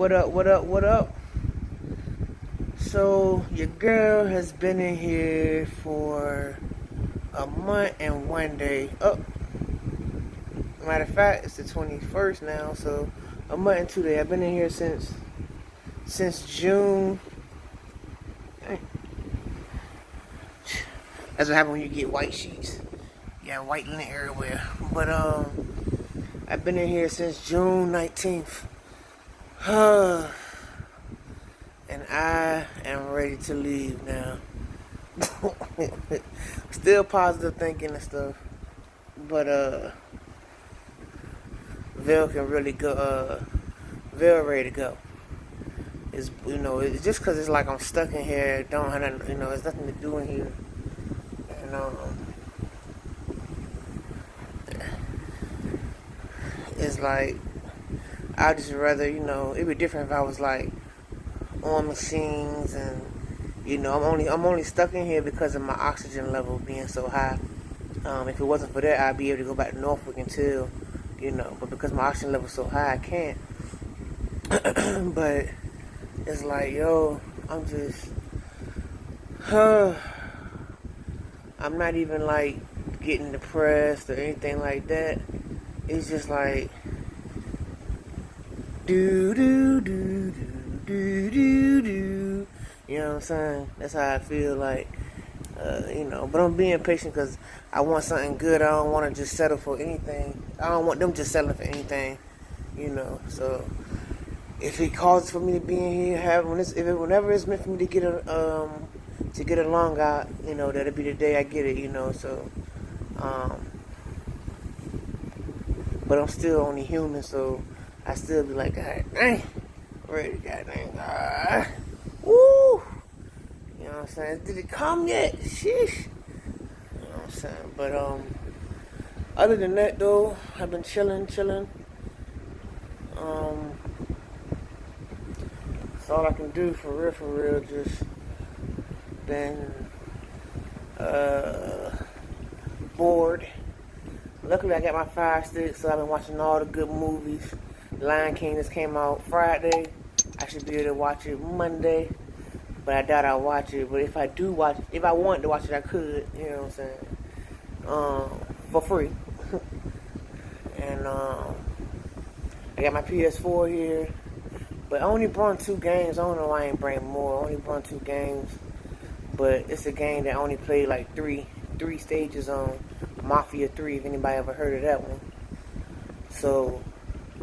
What up, what up, what up? So, your girl has been in here for a month and 1 day. Oh, matter of fact, it's the 21st now, so a month and 2 days. I've been in here since June. That's what happens when you get white sheets. You got white linen everywhere. But, I've been in here since June 19th. And I am ready to leave now. Still positive thinking and stuff. But Vail can really go Vail ready to go. It's just because it's like I'm stuck in here, don't have nothing, there's nothing to do in here. And it's like I'd just rather, it'd be different if I was like on machines and I'm only stuck in here because of my oxygen level being so high. If it wasn't for that, I'd be able to go back to Norfolk until, but because my oxygen level is so high, I can't. But it's like, I'm just, I'm not even like getting depressed or anything like that. It's just like, do do do do do do do. You know what I'm saying? That's how I feel like. But I'm being patient because I want something good. I don't want to just settle for anything. I don't want them just settling for anything. So if it calls for me to be in here, whenever it's meant for me to get along, that'll be the day I get it. But I'm still only human, so I still be like, God dang, ready, God dang, woo. You know what I'm saying? Did it come yet? Sheesh. You know what I'm saying? But other than that though, I've been chilling. That's all I can do for real. Just been bored. Luckily I got my Fire Stick, so I've been watching all the good movies. Lion King just came out Friday. I should be able to watch it Monday. But I doubt I'll watch it. But if I wanted to watch it, I could. You know what I'm saying? For free. And I got my PS4 here. But I only brought 2 games. I don't know why I ain't bring more. I only brought 2 games. But it's a game that I only played like three stages on. Mafia 3, if anybody ever heard of that one. So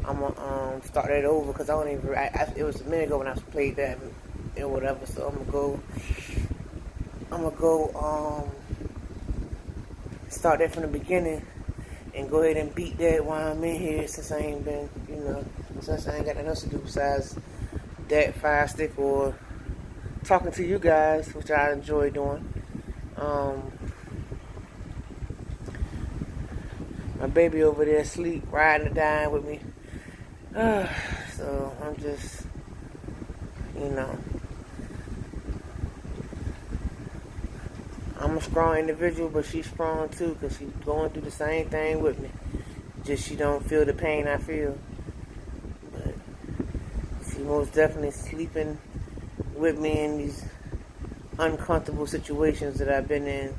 I'm gonna start that over because it was a minute ago when I played that and whatever. So I'm gonna go start that from the beginning and go ahead and beat that while I'm in here, since I ain't been, since I ain't got nothing else to do besides that Fire Stick or talking to you guys, which I enjoy doing. My baby over there asleep, riding or dying with me. So I'm just, I'm a strong individual, but she's strong too, because she's going through the same thing with me. Just she don't feel the pain I feel. But she most definitely sleeping with me in these uncomfortable situations that I've been in.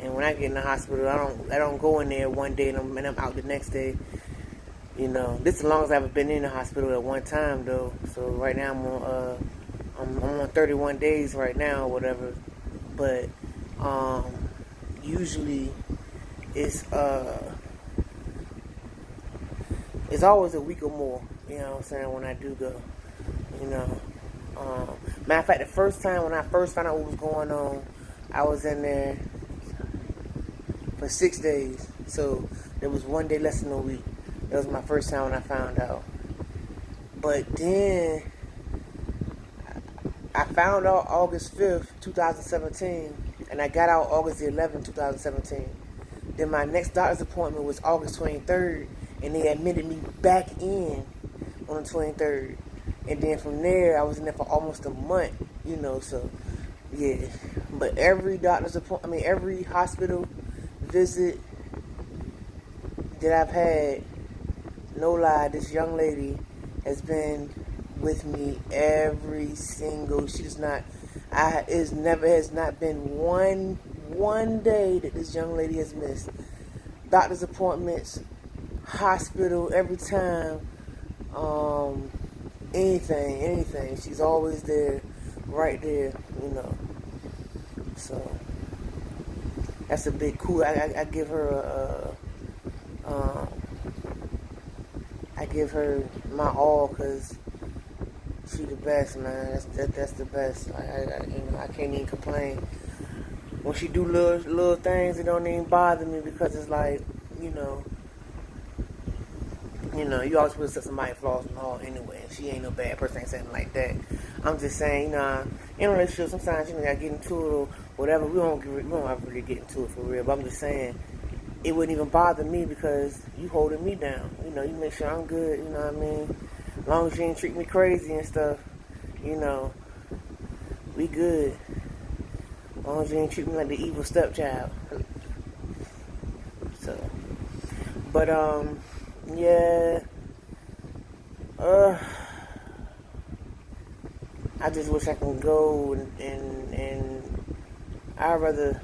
And when I get in the hospital, I don't go in there one day and I'm out the next day. This is the longest I've ever been in the hospital at one time though. So right now I'm on 31 days right now or whatever. But usually it's always a week or more. You know what I'm saying, when I do go. Matter of fact, the first time when I first found out what was going on, I was in there for 6 days. So there was 1 day less than a week. That was my first time when I found out. But then I found out August 5th, 2017, and I got out August 11th, 2017. Then my next doctor's appointment was August 23rd, and they admitted me back in on the 23rd. And then from there, I was in there for almost a month, so yeah. But every doctor's appointment, every hospital visit that I've had, no lie, this young lady has been with me every single. She does not. Has not been one day that this young lady has missed. Doctor's appointments, hospital, every time. Anything. She's always there, right there. So that's a big cool. I give her I give her my all because she the best, man. That's the best. I can't even complain. When she do little things, it don't even bother me because it's like, you always put somebody flaws and all anyway. And she ain't no bad person, ain't something like that. I'm just saying, in a relationship, sometimes gotta get into it or whatever. We don't ever really get into it for real. But I'm just saying, it wouldn't even bother me because you holding me down. You make sure I'm good. You know what I mean? As long as you ain't treat me crazy and stuff, we good. As long as you ain't treat me like the evil stepchild. So, but yeah. I just wish I can go and I'd rather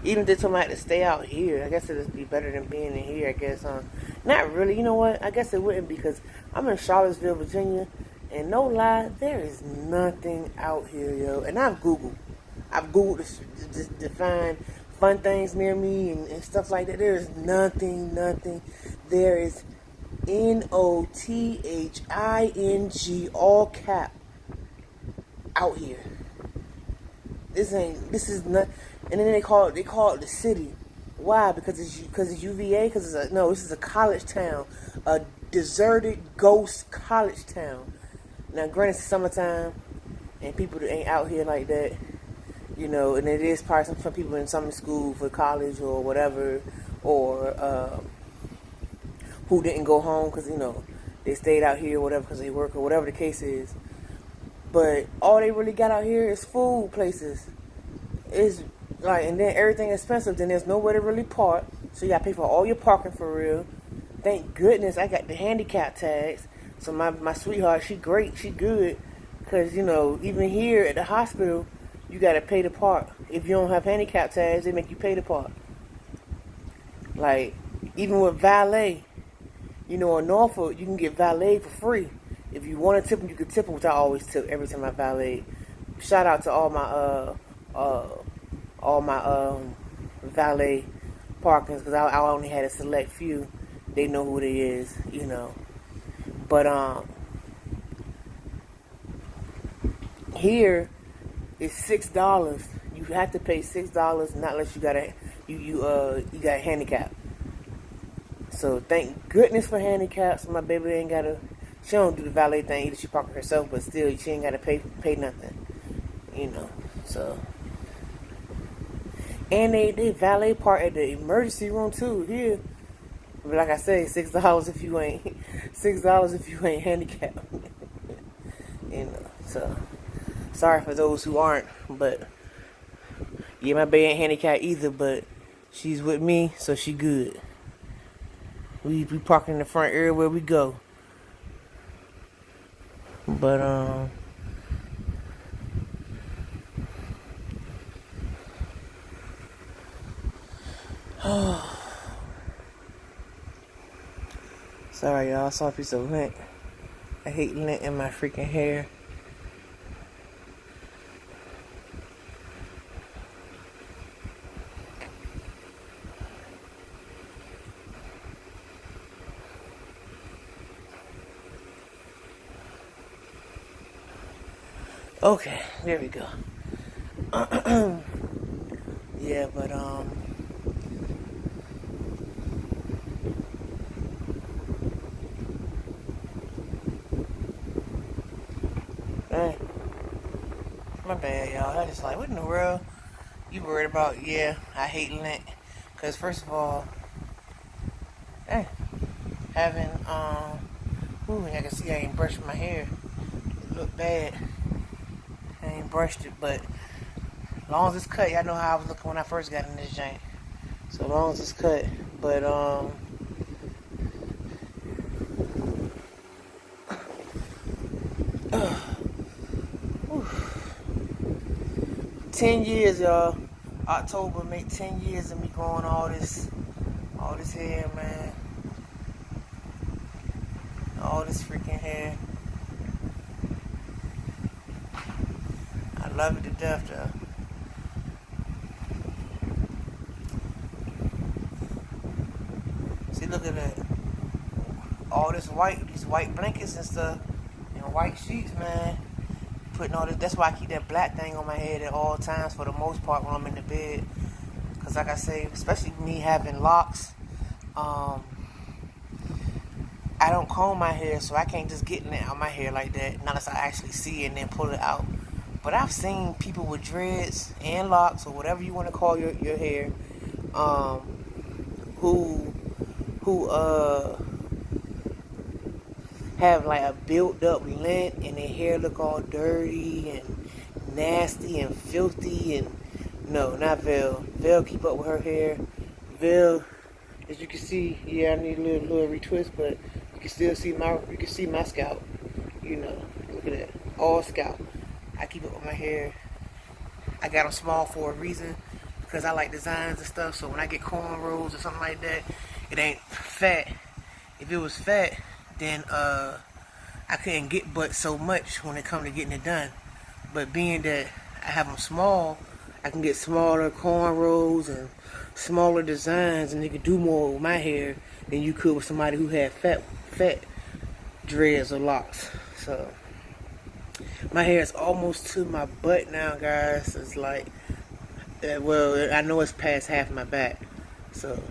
even if somebody had to stay out here, I guess it'd be better than being in here, I guess. Not really, you know what? I guess it wouldn't because I'm in Charlottesville, Virginia, and no lie, there is nothing out here, yo. And I've Googled to find fun things near me and stuff like that. There is nothing. There is NOTHING, all cap, out here. This is not. And then they call it the city. Why? Because it's UVA. This is a college town, a deserted ghost college town. Now, granted, it's summertime, and people that ain't out here like that, and it is probably some people in summer school for college or whatever, or who didn't go home because they stayed out here or whatever because they work or whatever the case is. But all they really got out here is food places. It's like, and then everything expensive. Then there's nowhere to really park, so you got to pay for all your parking for real. Thank goodness I got the handicap tags. So my sweetheart, she great, she good, because even here at the hospital, you got to pay to park. If you don't have handicap tags, they make you pay to park. Like even with valet, in Norfolk, you can get valet for free. If you want to tip them, you can tip them, which I always tip every time I valet. Shout out to all my valet parkings because I only had a select few. They know who they is, But here it's $6. You have to pay $6, not unless you got a handicap. So thank goodness for handicaps. My baby ain't gotta. She don't do the valet thing either. She parking herself, but still she ain't gotta pay nothing. So. And they valet park at the emergency room too here. But like I say, $6 if you ain't handicapped. So sorry for those who aren't, but yeah, my baby ain't handicapped either, but she's with me, so she good. We parking in the front area where we go. But sorry y'all, I saw a piece of lint. I hate lint in my freaking hair. Okay, there we go. Yeah, but dang. My bad, y'all. I just like, what in the world you worried about? Yeah, I hate lint. Cause first of all, having I can see I ain't brushed my hair. It look bad. I ain't brushed it, but as long as it's cut, y'all know how I was looking when I first got in this jank. So as long as it's cut, but 10 years, y'all. October make 10 years of me growing all this hair, man. All this freaking hair. I love it to death, though. See, look at that. All this these white blankets and stuff, and white sheets, man. Putting all this. That's why I keep that black thing on my head at all times for the most part when I'm in the bed. Cause like I say, especially me having locks, I don't comb my hair, so I can't just get it out my hair like that unless I actually see it and then pull it out. But I've seen people with dreads and locks or whatever you want to call your hair, who have like a built up lint and their hair look all dirty and nasty and filthy. And no, not Vel. Vel keep up with her hair. Vel, as you can see, yeah, I need a little retwist, but you can still see my scalp. You know, look at that, all scalp. I keep up with my hair. I got them small for a reason because I like designs and stuff. So when I get cornrows or something like that, it ain't fat. If it was fat, then I couldn't get but so much when it comes to getting it done. But being that I have them small, I can get smaller cornrows and smaller designs, and you can do more with my hair than you could with somebody who had fat dreads or locks. So my hair is almost to my butt now, guys. It's like, well, I know it's past half my back, so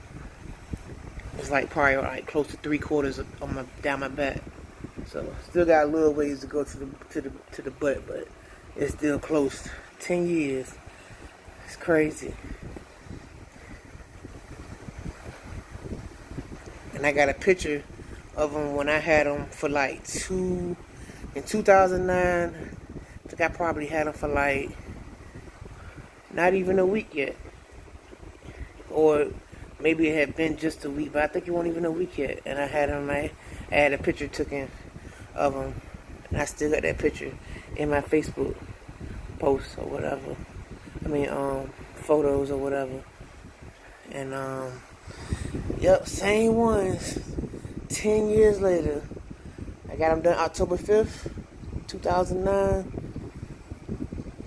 it's like probably like close to 3/4 down my back. So still got a little ways to go to the butt, but it's still close. 10 years. It's crazy. And I got a picture of them when I had them for like in 2009. I think I probably had them for like not even a week yet, or maybe it had been just a week, but I think it wasn't even a week yet. And I had them. I had a picture taken of them, and I still got that picture in my Facebook posts or whatever. I mean, photos or whatever. And yep, same ones. 10 years later, I got them done October 5th, 2009.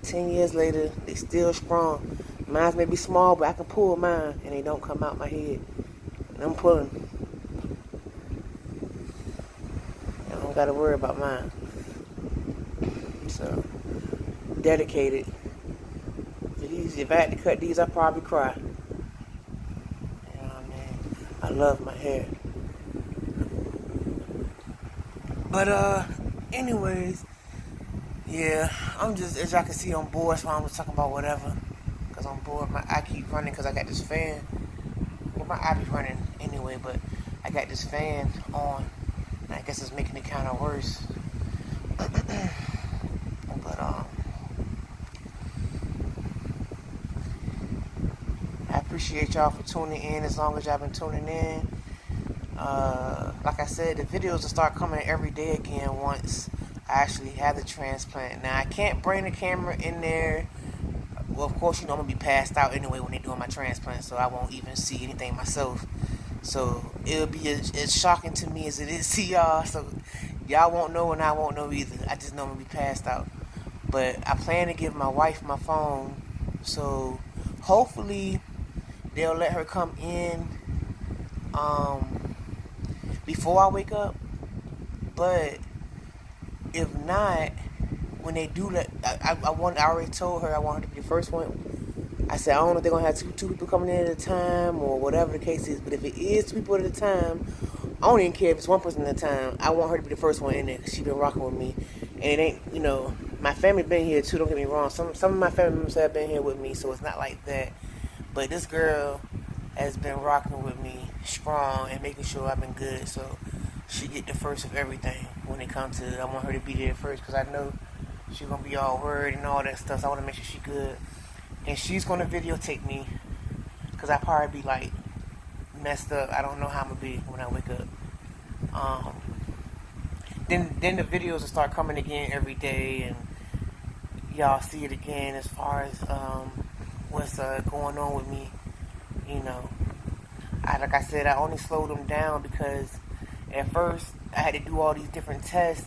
10 years later, they still strong. Mine may be small, but I can pull mine, and they don't come out my head. And I'm pulling. I don't got to worry about mine. So, dedicated. If I had to cut these, I'd probably cry. You know what I mean? I love my hair. But, anyways, yeah, I'm just, as y'all can see, I'm bored, so I'm just talking about whatever. Because I'm bored. My eye keep running because I got this fan. Well, my eye be running anyway, but I got this fan on. And I guess it's making it kind of worse. But, I appreciate y'all for tuning in as long as y'all been tuning in. Like I said, the videos will start coming every day again once I actually have the transplant. Now, I can't bring the camera in there. Well, of course, you know I'm going to be passed out anyway when they're doing my transplant, so I won't even see anything myself. So, it'll be as shocking to me as it is to y'all. So, y'all won't know and I won't know either. I just know I'm going to be passed out. But I plan to give my wife my phone, so hopefully they'll let her come in before I wake up. But if not, when they do that, I already told her I want her to be the first one. I said, I don't know if they're going to have two people coming in at a time or whatever the case is, but if it is 2 people at a time, I don't even care if it's 1 person at a time. I want her to be the first one in there because she's been rocking with me. And it ain't, you know, my family been here too, don't get me wrong. Some of my family members have been here with me, so it's not like that. But this girl has been rocking with me strong and making sure I've been good, so she get the first of everything when it comes to it. I want her to be there first because I know she's going to be all worried and all that stuff, so I want to make sure she's good. And she's going to videotape me because I probably be like messed up. I don't know how I'm going to be when I wake up. Then the videos will start coming again every day, and y'all see it again as far as what's going on with me. You know, like I said, I only slowed them down because at first I had to do all these different tests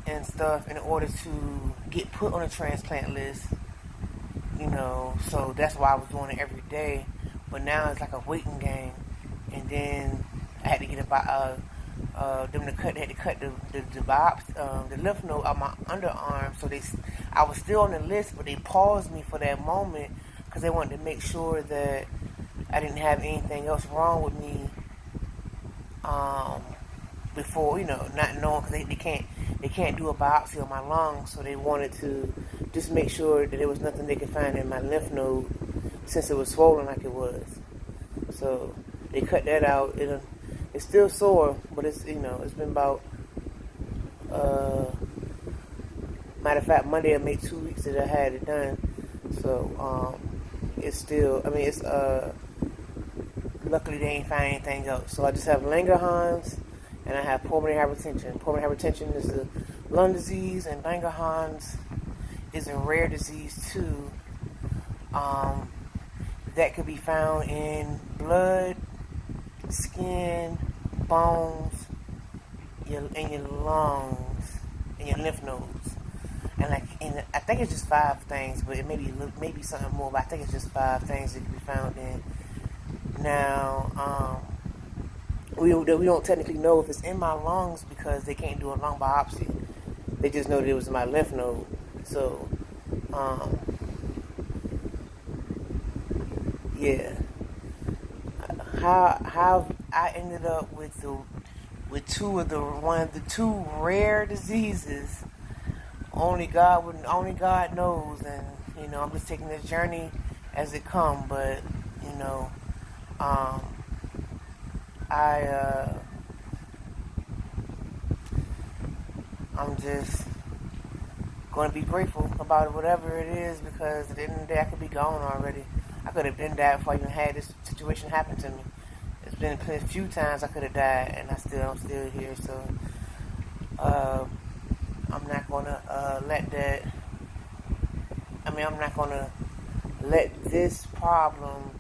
and stuff in order to get put on a transplant list. You know, so that's why I was doing it every day. But now it's like a waiting game, and then I had to get about them to cut. They had to cut the lymph node out my underarm. So I was still on the list, but they paused me for that moment because they wanted to make sure that I didn't have anything else wrong with me. Before, not knowing, because they can't do a biopsy on my lungs, so they wanted to just make sure that there was nothing they could find in my lymph node since it was swollen like it was. So they cut that out. It's still sore, but it's been about matter of fact, Monday will make 2 weeks that I had it done. So it's still, it's luckily they ain't find anything else. So I just have Langerhans and I have pulmonary hypertension. Pulmonary hypertension is a lung disease, and Langerhans is a rare disease too. That could be found in blood, skin, bones, in your lungs, and your lymph nodes. And I think it's just 5 things, but it may be something more. But I think it's just 5 things that can be found in. Now, we don't technically know if it's in my lungs because they can't do a lung biopsy. They just know that it was in my lymph node. So, yeah. How I ended up with one of the 2 rare diseases. Only God knows, and I'm just taking this journey as it comes. But I'm just going to be grateful about whatever it is, because at the end of the day, I could be gone already. I could have been died before I even had this situation happen to me. It's been a few times I could have died, and I'm still here. So I'm not gonna let that. I'm not gonna let this problem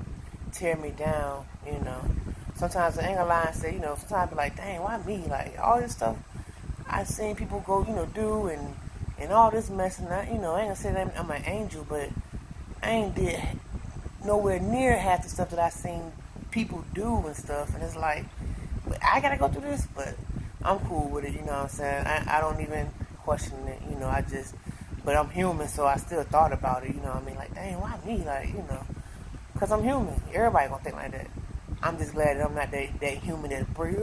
tear me down. Sometimes I ain't gonna lie and say, sometimes I be like, dang, why me? Like all this stuff I've seen people go, do and all this mess, and I ain't gonna say that I'm an angel, but I ain't did nowhere near half the stuff that I seen people do and stuff, and it's like, I gotta go through this, but I'm cool with it, you know what I'm saying? I don't even question it, but I'm human, so I still thought about it, like, dang, why me? Like, because I'm human. Everybody gonna think like that. I'm just glad that I'm not that human that breathes,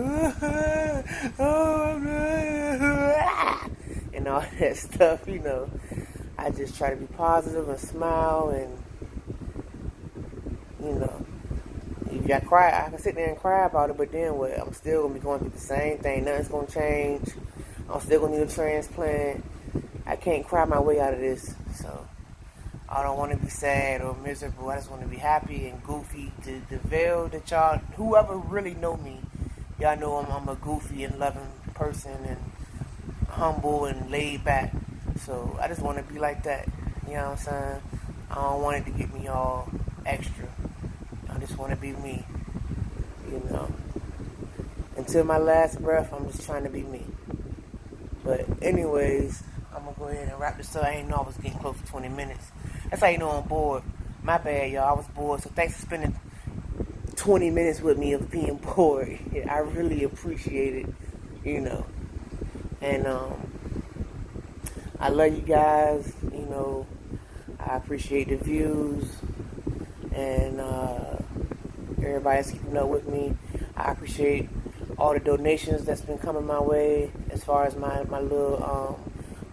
and all that stuff, I just try to be positive and smile, and, if I cry, I can sit there and cry about it, but then what? I'm still going to be going through the same thing. Nothing's going to change. I'm still going to need a transplant. I can't cry my way out of this, so I don't want to be sad or miserable. I just want to be happy and goofy. The veil that y'all, whoever really know me, y'all know I'm a goofy and loving person and humble and laid back. So I just want to be like that. You know what I'm saying? I don't want it to get me all extra. I just want to be me. Until my last breath, I'm just trying to be me. But anyways, I'm going to go ahead and wrap this up. I didn't know I was getting close to 20 minutes. That's how you know I'm bored. My bad, y'all. I was bored. So thanks for spending 20 minutes with me of being bored. I really appreciate it, And I love you guys. I appreciate the views. And everybody's keeping up with me. I appreciate all the donations that's been coming my way as far as my little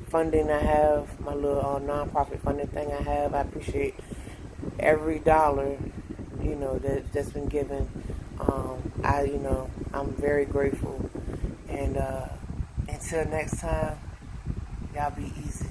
funding I have, my little non-profit funding thing I have. I appreciate every dollar, that's been given. I'm very grateful. And until next time, y'all be easy.